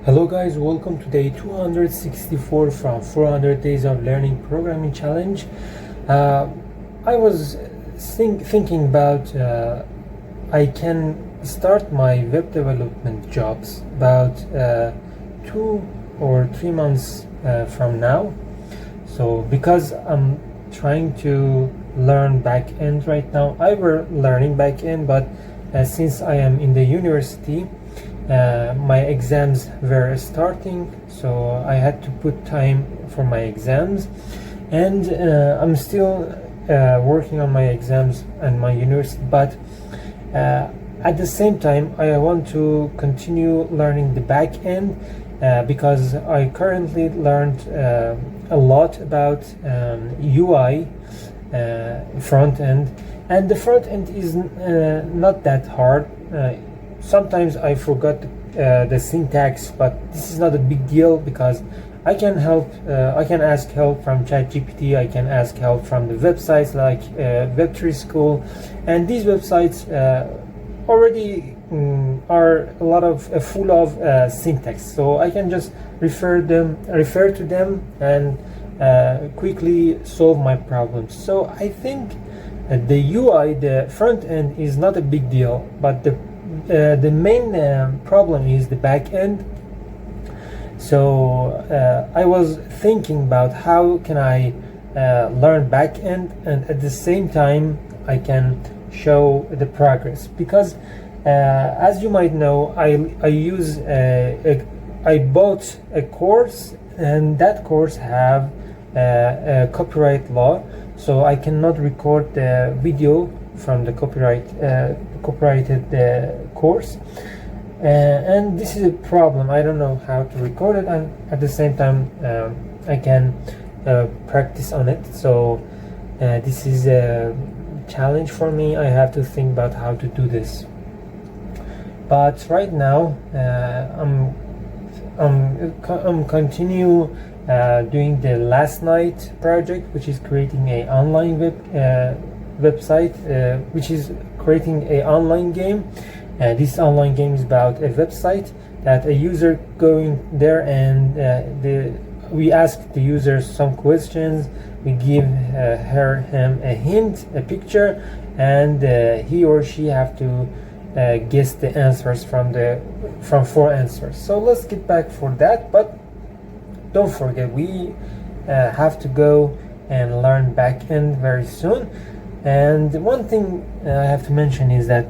Hello guys, welcome to day 264 from 400 Days of Learning Programming Challenge. I was thinking about I can start my web development jobs about 2 or 3 months from now. So because I'm trying to learn backend right now, I were learning backend, but since I am in the university, my exams were starting, so I had to put time for my exams, and I'm still working on my exams and my university, but at the same time I want to continue learning the back end because I currently learned a lot about UI front end, and the front end is not that hard. Sometimes I forgot the syntax, but this is not a big deal because I can ask help from GPT. I can ask help from the websites like Web3 School, and these websites already are a lot of full of syntax, so I can just refer to them and quickly solve my problems. So I think the UI, the front end, is not a big deal, but the main problem is the back end. So I was thinking about how can I learn back end and at the same time I can show the progress, because as you might know, I bought a course, and that course have a copyright law, so I cannot record the video from the copyrighted course, and this is a problem. I don't know how to record it, and at the same time I can practice on it. So this is a challenge for me. I have to think about how to do this, but right now I'm continue doing the last night project, which is creating a online website, which is creating a online game. This online game is about a website that a user going there, and we ask the user some questions. We give him a hint, a picture, and he or she have to guess the answers from 4 answers. So let's get back for that, but don't forget, we have to go and learn backend very soon. And one thing I have to mention is that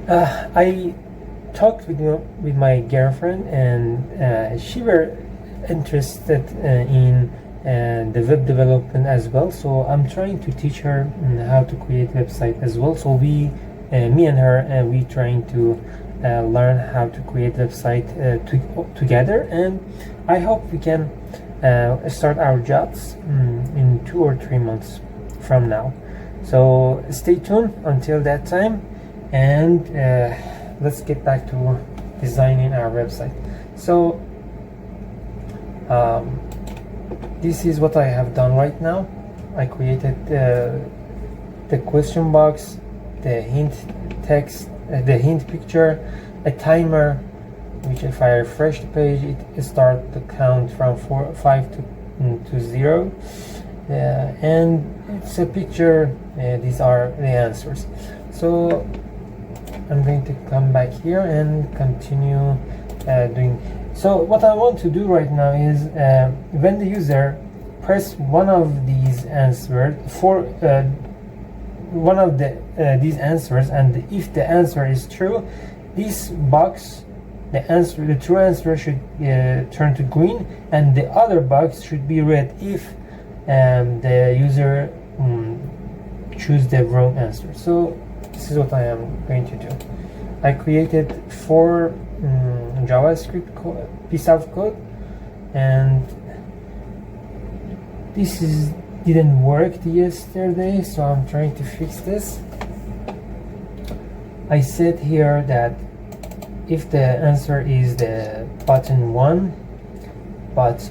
I talked with my girlfriend, and she were interested in the web development as well. So I'm trying to teach her how to create website as well. So me and her, we trying to learn how to create website together, and I hope we can start our jobs in 2 or 3 months from now. So stay tuned until that time, and let's get back to designing our website. So this is what I have done right now. I created the question box, the hint text, the hint picture, a timer, which if I refresh the page, it starts the count from 5 to 0. And it's a picture. These are the answers. So I'm going to come back here and continue doing. So what I want to do right now is when the user press one of these answers for one of these answers, and if the answer is true, this box, the true answer should turn to green, and the other box should be red if the user choose the wrong answer. So this is what I am going to do. I created 4 JavaScript piece of code, and this didn't work yesterday, so I'm trying to fix this. I said here that if the answer is the button 1, but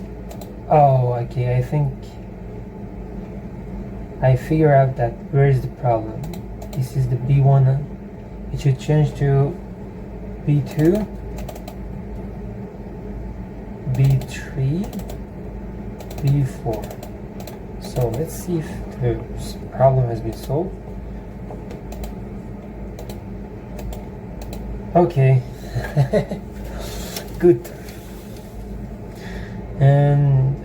okay, I think I figure out that where is the problem. This is the B1. It should change to B2, B3, B4. So let's see if the problem has been solved. Okay. Good. And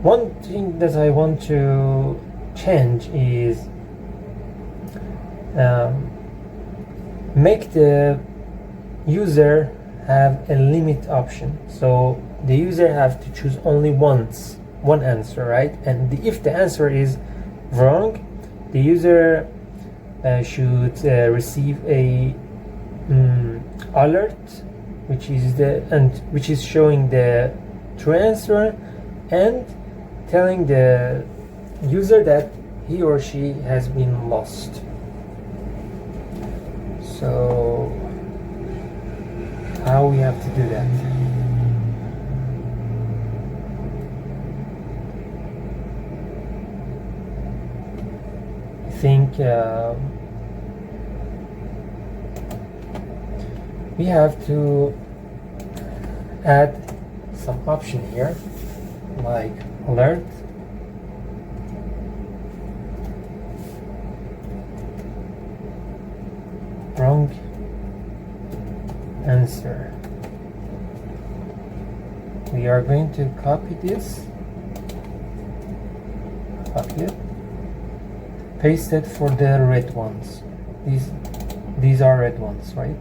one thing that I want to change is make the user have a limit option. So the user have to choose only one answer, right? And if the answer is wrong, the user should receive a alert, which is showing the true answer and telling the user that he or she has been lost. So how we have to do that? I think we have to add some option here, like alert, wrong answer. We are going to copy this, copy it, paste it for the red ones. These are red ones, right?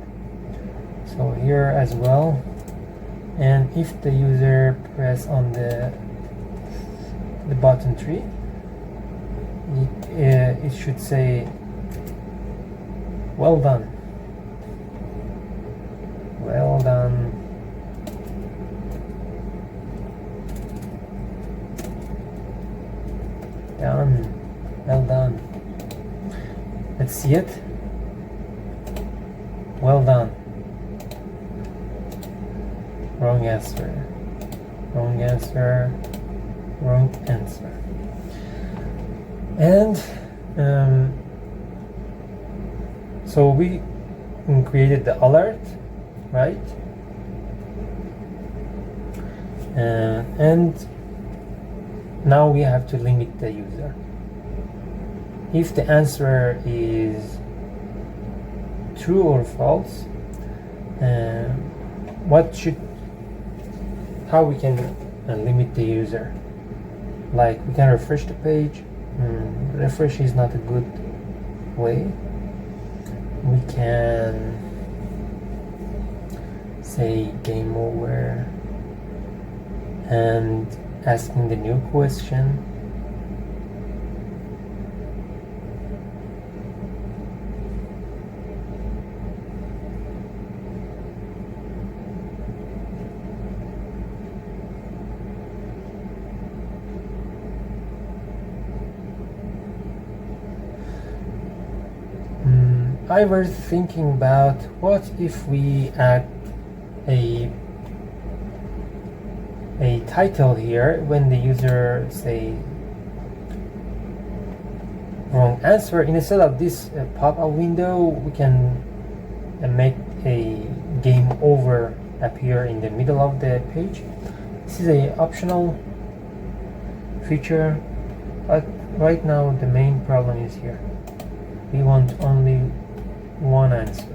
So here as well. And if the user press on the button 3, it should say well done, well done. Done, well done. Let's see it. Well done. Wrong answer, wrong answer, wrong answer. And so we created the alert, right? And now we have to limit the user. If the answer is true or false, how we can limit the user? Like we can refresh the page. Refresh is not a good way. We can say game over and asking the new question. I was thinking about what if we add a title here when the user say wrong answer. Instead of this pop-up window, we can make a game over appear in the middle of the page. This is a optional feature, but right now the main problem is here. We want only one answer.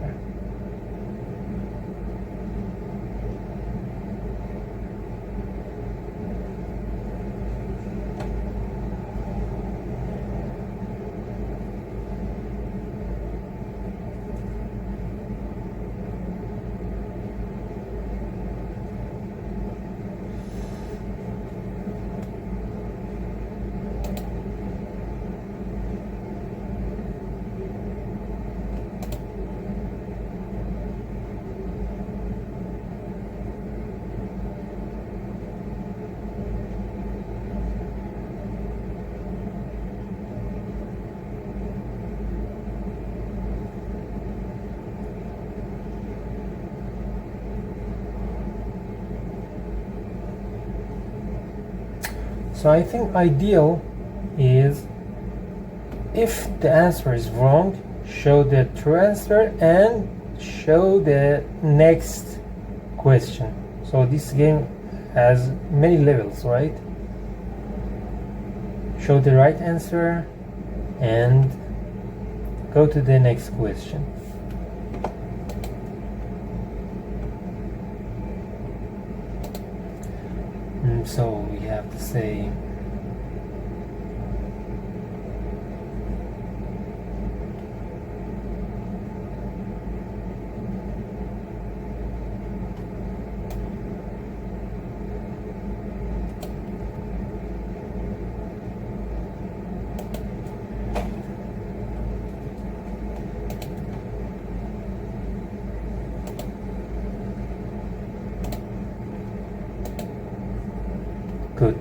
So I think ideal is if the answer is wrong, show the true answer and show the next question. So this game has many levels, right? Show the right answer and go to the next question. So we have to say good.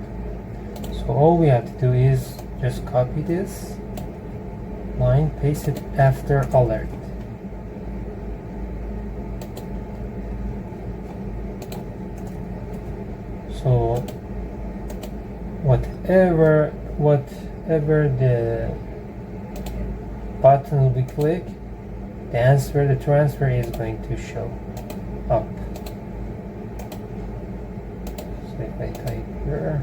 So all we have to do is just copy this line, paste it after alert. So whatever the button we click, the transfer is going to show up. So if I type here,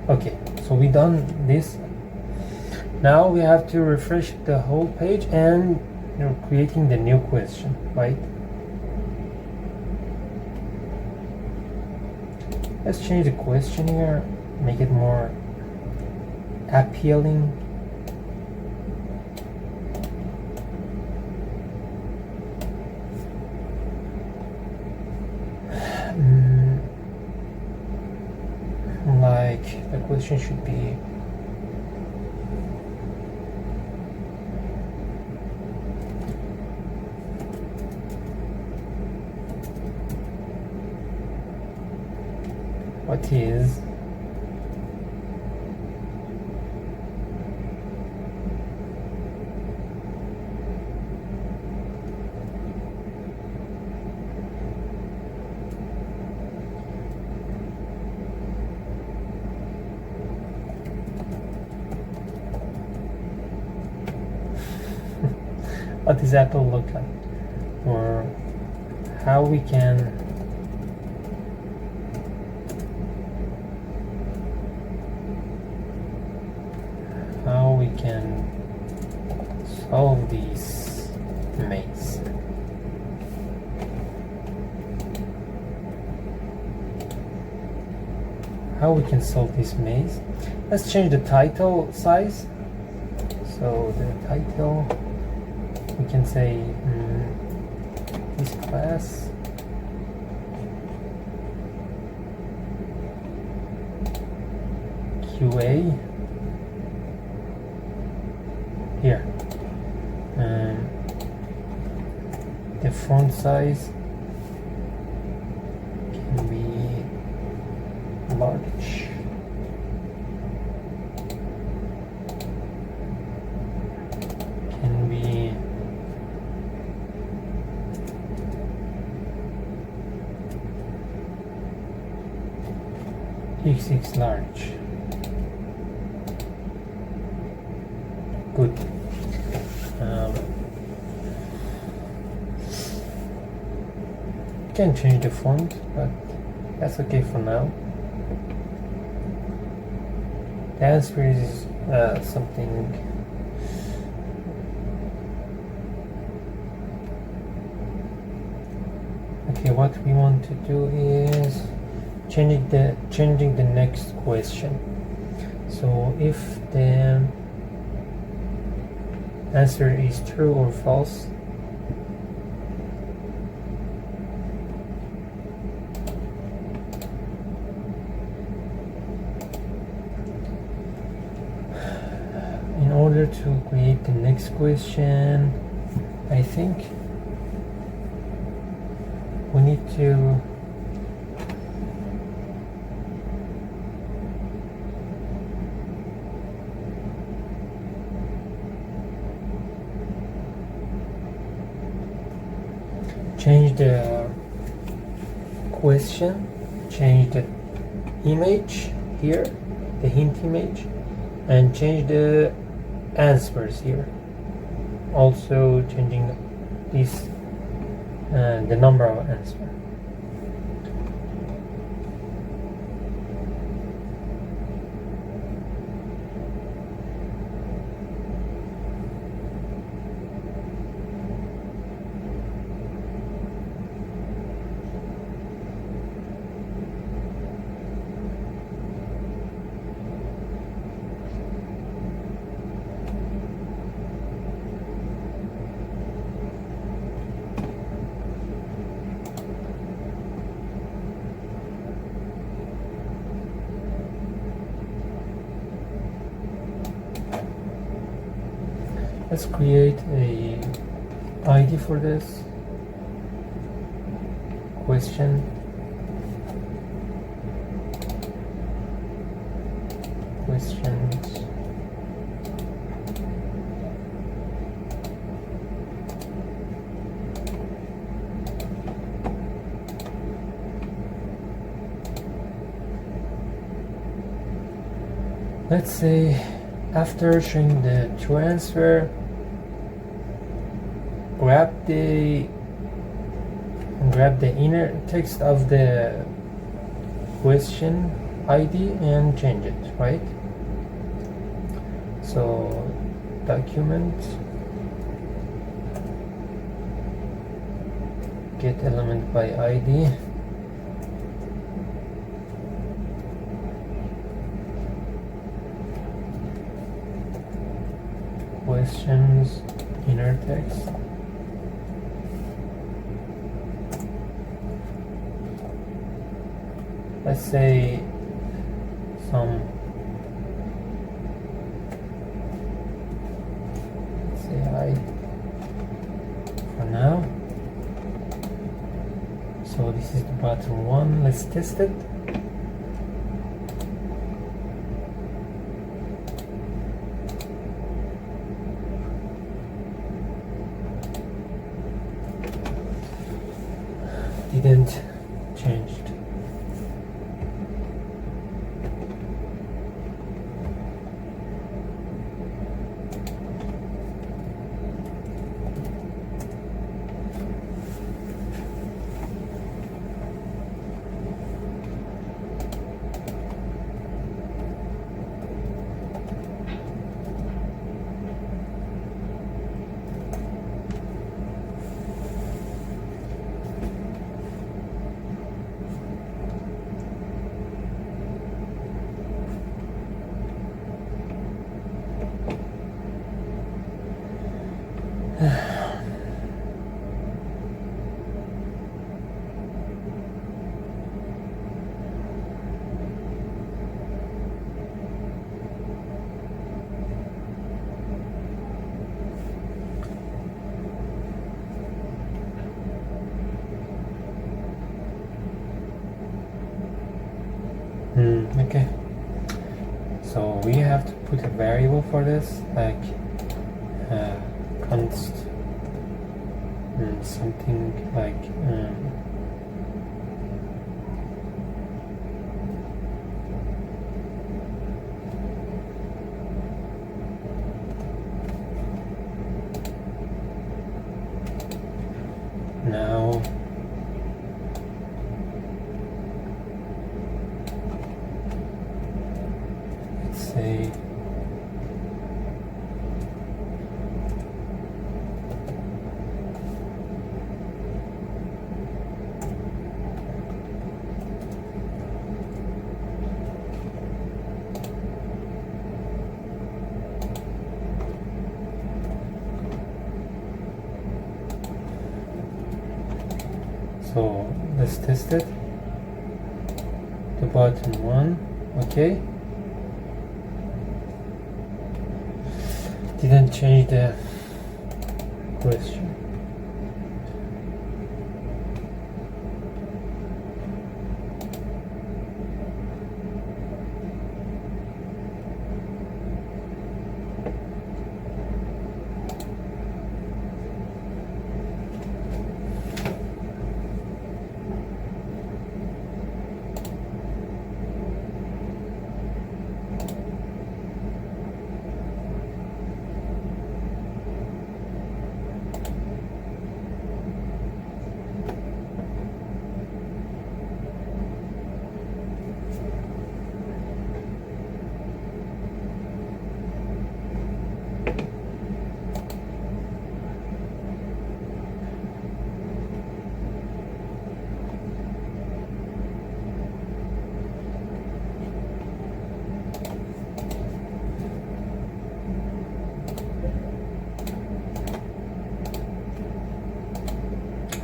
okay, so we done this. Now we have to refresh the whole page and you're creating the new question, right? Let's change the question here, make it more appealing. Like the question should be what is what does Apple look like, or how we can solve these maze. How we can solve this maze? Let's change the title size. So the title, we can say this class QA here. The font size can be large. Can be XX large. Good. Can change the font, but that's okay for now. The answer is something okay. What we want to do is changing the next question. So if the answer is true or false, in order to create the next question, I think we need to change the question, change the image here, the hint image, and change the answers here. Also changing this the number of answers. Let's create a ID for this question. Questions. Let's say after showing the true answer, grab the inner text of the question ID and change it, right? So document get element by ID, questions inner text, let's say some, let's say hi for now. So this is the button 1. Let's test it. Didn't changed. Okay, so we have to put a variable for this, like const something like now say so let's test it. The button 1, okay. Didn't change the question.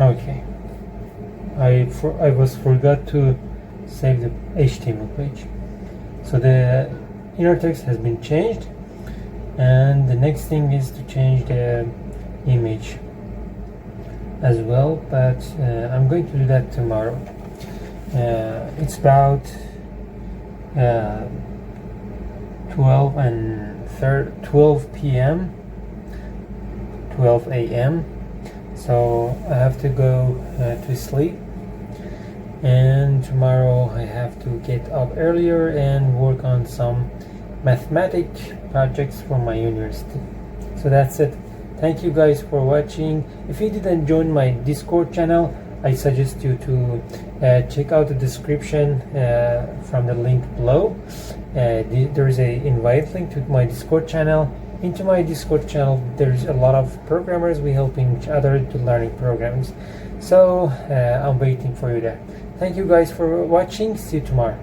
Okay, I forgot to save the HTML page. So the inner text has been changed, And the next thing is to change the image as well, but I'm going to do that tomorrow. It's about 12 p.m. 12 a.m. so I have to go to sleep, and tomorrow I have to get up earlier and work on some mathematic projects for my university. So that's it. Thank you guys for watching. If you didn't join my Discord channel, I suggest you to check out the description from the link below. There is a invite link to my Discord channel. Into my Discord channel, there's a lot of programmers. We helping each other to learning programs. So I'm waiting for you there. Thank you guys for watching. See you tomorrow.